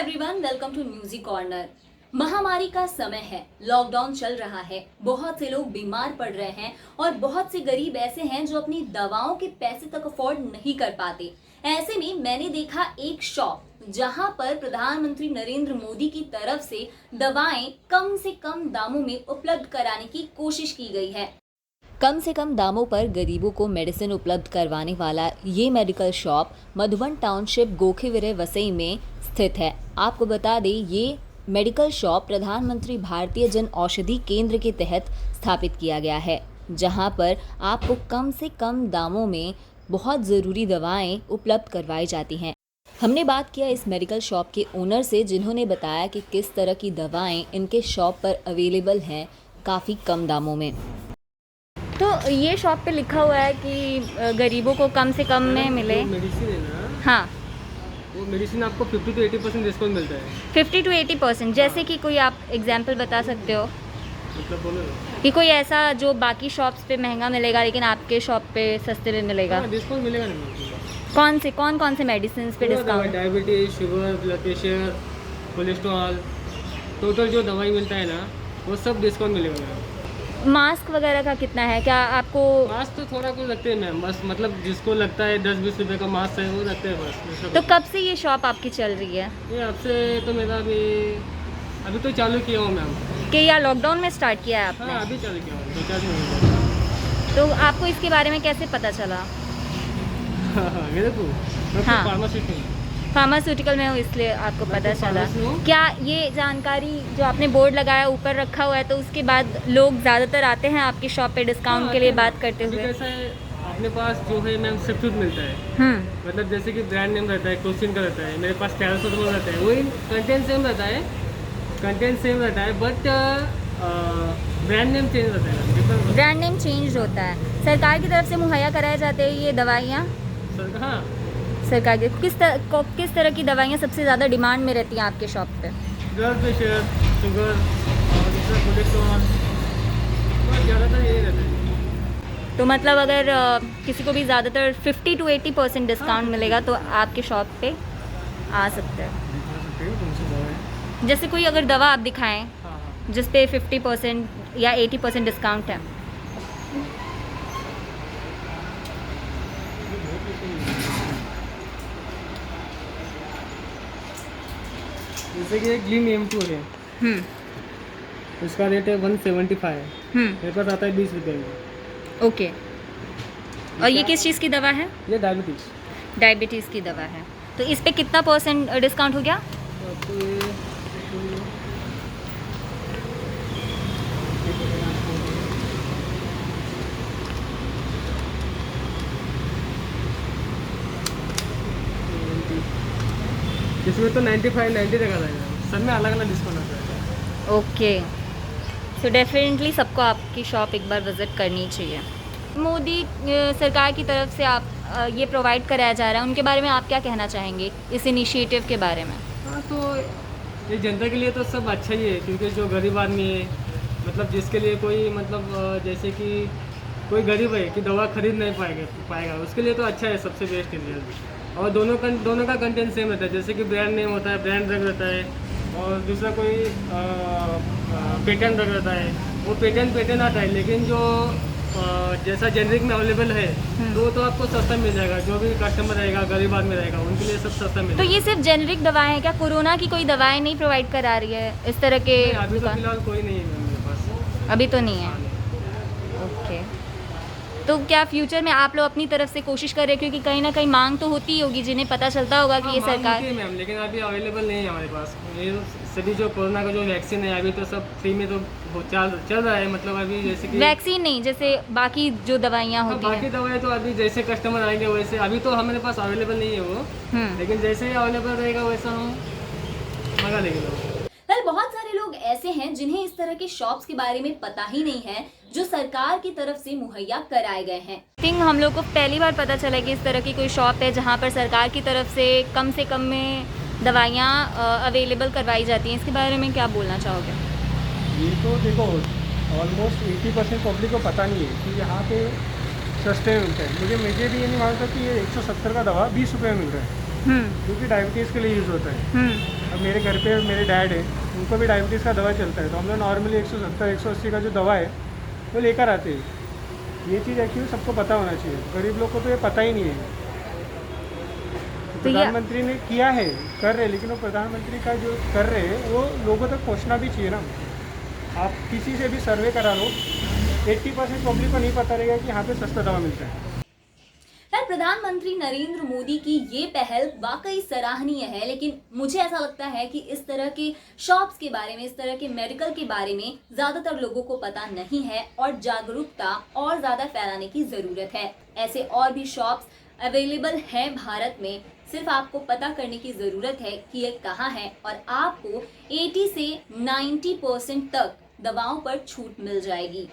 Everyone, welcome to music corner. महामारी का समय है, लॉकडाउन चल रहा है, बहुत से लोग बीमार पड़ रहे हैं और बहुत से गरीब ऐसे हैं जो अपनी दवाओं के पैसे तक अफोर्ड नहीं कर पाते। ऐसे में मैंने देखा एक शॉप जहां पर प्रधानमंत्री नरेंद्र मोदी की तरफ से दवाएं कम से कम दामों में उपलब्ध कराने की कोशिश की गई है। कम से कम दामों पर गरीबों को मेडिसिन उपलब्ध करवाने वाला ये medical shop Madhuban township Gokhivare Vasai में स्थित है। आपको बता दें, ये मेडिकल शॉप प्रधानमंत्री भारतीय जन औषधि केंद्र के तहत स्थापित किया गया है, जहां पर आपको कम से कम दामों में बहुत ज़रूरी दवाएं उपलब्ध करवाई जाती हैं। हमने बात किया इस मेडिकल शॉप के ओनर से, जिन्होंने बताया कि किस तरह की दवाएं इनके शॉप पर अवेलेबल हैं काफ़ी कम दामों में। तो ये शॉप पे लिखा हुआ है कि गरीबों को कम से कम में मिले। मेडिसिन है ना, हाँ, वो मेडिसिन आपको 50 to 80% डिस्काउंट मिलता है। 50 to 80%। जैसे कि कोई आप एग्जांपल बता सकते हो मतलब बोलो ना कि कोई ऐसा जो बाकी शॉप्स पे महंगा मिलेगा लेकिन आपके शॉप पे सस्ते में मिलेगा। हाँ, डिस्काउंट मिलेगा ना। कौन से मेडिसिन पे discount? Diabetes, sugar, blood pressure, cholesterol, total जो दवाई मिलता है ना वो सब डिस्काउंट मिलेगा मैम। मास्क वगैरह का कितना है? क्या आपको मास्क तो थोड़ा कुछ लगते हैं मैम, बस मतलब जिसको लगता है 10-20 रुपये का मास्क है वो लगता है बस। तो कब से ये शॉप आपकी चल रही है? ये आपसे तो मेरा अभी तो चालू किया हूँ मैम। कि या लॉकडाउन में स्टार्ट किया है हाँ, आपने? अभी चालू किया हूँ 2-4 दिन हो गए। तो आपको इसके बारे में कैसे पता चला? हाँ, मेरे को हाँ। फार्मास्यूटिकल में हो इसलिए आपको मैं पता तो चला। फार्मेसी हूँ। क्या ये जानकारी जो आपने बोर्ड लगाया ऊपर रखा हुआ है, तो उसके बाद लोग ज़्यादातर आते हैं आपकी शॉप पे डिस्काउंट के लिए बात करते अभी हुए? कैसा है, अपने पास जो है मैम सब्सिट्यूट मिलता है। मतलब जैसे कि ब्रांड नेम रहता है, क्लोसिन का रहता है, मेरे पास पैरासिटामोल रहता है, वही कंटेंट सेम रहता है बट ब्रांड नेम चेंज रहता है। ब्रांड नेम चेंज होता है। सरकार की तरफ से मुहैया कराए जाते हैं ये दवाइयाँ? हाँ, सरकार की किस तरह की दवाइयाँ सबसे ज़्यादा डिमांड में रहती हैं आपके शॉप पे? ब्लड प्रेशर, शुगर और दूसरा कोलेस्ट्रॉल, ज़्यादातर यही रहता है। तो मतलब अगर किसी को भी ज़्यादातर 50 to 80% डिस्काउंट मिलेगा तो आपके शॉप पे आ सकते हैं। जैसे कोई अगर दवा आप दिखाएं हाँ, जिस पे 50% या 80% डिस्काउंट है। जैसे कि एक ग्लीन M2 है, उसका रेट है 175। मेरे पास आता है 20 रुपये में। ओके। और ये किस चीज़ की दवा है? ये डायबिटीज़। डायबिटीज़ की दवा है। तो इस पे कितना % डिस्काउंट हो गया? इसमें तो 95-90 तक आ जाएगा, सब में अलग अलग डिस्काउंट आता है। ओके, सो डेफिनेटली सबको आपकी शॉप एक बार विज़िट करनी चाहिए। मोदी सरकार की तरफ से आप ये प्रोवाइड कराया जा रहा है, उनके बारे में आप क्या कहना चाहेंगे, इस इनिशिएटिव के बारे में? हाँ, तो ये जनता के लिए तो सब अच्छा ही है, क्योंकि जो गरीब आदमी है, मतलब जिसके लिए कोई मतलब जैसे कि कोई गरीब है कि दवा खरीद नहीं पाएगा उसके लिए तो अच्छा है, सबसे बेस्ट इंडिया। और दोनों का कंटेंट सेम रहता है, जैसे कि ब्रांड नेम होता है, ब्रांड ड्रग रहता है, और दूसरा कोई पेटेंट ड्रग रहता है, वो पेटेंट आता है। लेकिन जो जैसा जेनरिक में अवेलेबल है तो आपको सस्ता मिल जाएगा। जो भी कस्टमर रहेगा, गरीब आदमी रहेगा, उनके लिए सब सस्ता मिल तो जाएगा। ये सिर्फ जेनरिक दवाएं हैं क्या? कोरोना की कोई दवाएं नहीं प्रोवाइड करा रही है इस तरह के? अभी तो फिलहाल कोई नहीं है मेरे पास। अभी तो नहीं है। ओके, तो क्या फ्यूचर में आप लोग अपनी तरफ से कोशिश कर रहे हैं, क्योंकि कहीं ना कहीं मांग तो होती होगी, जिन्हें पता चलता होगा कि ये सरकार। मैम, लेकिन अभी अवेलेबल नहीं है हमारे पास। ये सभी जो कोरोना का जो वैक्सीन है अभी तो सब फ्री में तो चल रहा है। मतलब अभी जैसे कि वैक्सीन नहीं, जैसे बाकी जो दवाइयाँ होती बाकी हैं। दवाएं तो अभी जैसे कस्टमर आएंगे वैसे, अभी तो हमारे पास अवेलेबल नहीं है वो, लेकिन जैसे ही अवेलेबल रहेगा वैसा हम मंगा लेंगे। बहुत सारे लोग ऐसे हैं जिन्हें इस तरह के शॉप्स के बारे में पता ही नहीं है, जो सरकार की तरफ से मुहैया कराए गए हैं। थिंक हम लोग को पहली बार पता चला कि इस तरह की कोई शॉप है जहां पर सरकार की तरफ से कम में दवाइयाँ अवेलेबल करवाई जाती हैं। इसके बारे में क्या बोलना चाहोगे? ये तो देखो, ऑलमोस्ट 80% पब्लिक को पता नहीं है कि यहाँ पे सस्ते में मिलता है। मुझे भी ये नहीं मालूम था कि ये 170 का दवा 20 रुपये में मिल रहा है, जो कि डायबिटीज़ के लिए यूज़ होता है। अब मेरे घर पे मेरे डैड है, उनको भी डायबिटीज़ का दवा चलता है, तो हम लोग नॉर्मली 170-180 का जो दवा है वो लेकर आते हैं। ये चीज़ एक्चुअली सबको पता होना चाहिए, गरीब लोग को तो ये पता ही नहीं है। तो ये प्रधानमंत्री ने किया है, कर रहे, लेकिन वो प्रधानमंत्री का जो कर रहे हैं वो लोगों तक पहुंचना भी चाहिए ना। आप किसी से भी सर्वे करा लो, 80% पब्लिक को नहीं पता रहेगा कि यहाँ पे सस्ता दवा मिलता है। खैर, प्रधानमंत्री नरेंद्र मोदी की ये पहल वाकई सराहनीय है, लेकिन मुझे ऐसा लगता है कि इस तरह के शॉप्स के बारे में, इस तरह के मेडिकल के बारे में ज्यादातर लोगों को पता नहीं है और जागरूकता और ज्यादा फैलाने की जरूरत है। ऐसे और भी शॉप्स अवेलेबल हैं भारत में, सिर्फ आपको पता करने की जरूरत है कि ये कहाँ है और आपको 80 से 90% तक दवाओं पर छूट मिल जाएगी।